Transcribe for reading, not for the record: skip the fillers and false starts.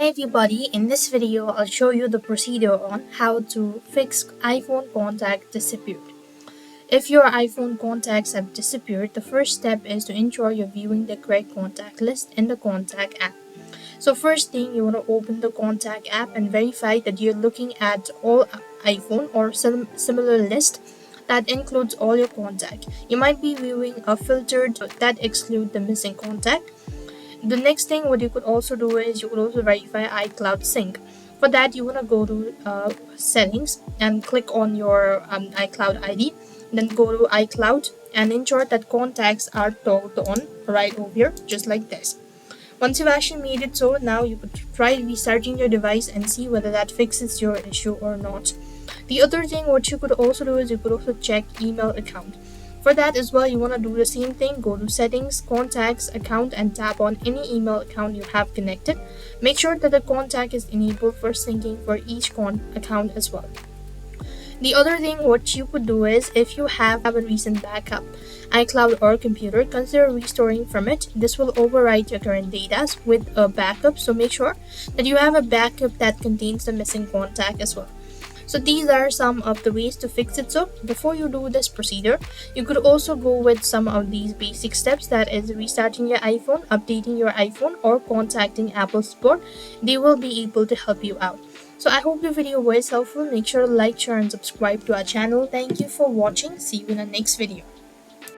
Hey everybody, in this video I'll show you the procedure on how to fix iPhone contact disappeared. If your iPhone contacts have disappeared, the first step is to ensure you're viewing the correct contact list in the contact app. So first thing, you want to open the contact app and verify that you're looking at all iPhone or similar list that includes all your contact. You might be viewing a filtered that exclude the missing contact. The next thing what you could also do is you could also verify iCloud sync. For that, you want to go to settings and click on your iCloud ID, then go to iCloud and ensure that contacts are toggled on right over here, just like this. Once you've actually made it so, now you could try restarting your device and see whether that fixes your issue or not. The other thing what you could also do is you could also check email account. For that as well, you want to do the same thing. Go to settings, contacts, account and tap on any email account you have connected. Make sure that the contact is enabled for syncing for each account as well. The other thing what you could do is if you have a recent backup, iCloud or computer, consider restoring from it. This will overwrite your current data with a backup, so make sure that you have a backup that contains the missing contact as well. So these are some of the ways to fix it. So before you do this procedure, you could also go with some of these basic steps, that is restarting your iPhone, updating your iPhone or contacting Apple support. They will be able to help you out. So I hope the video was helpful. Make sure to like, share and subscribe to our channel. Thank you for watching. See you in the next video.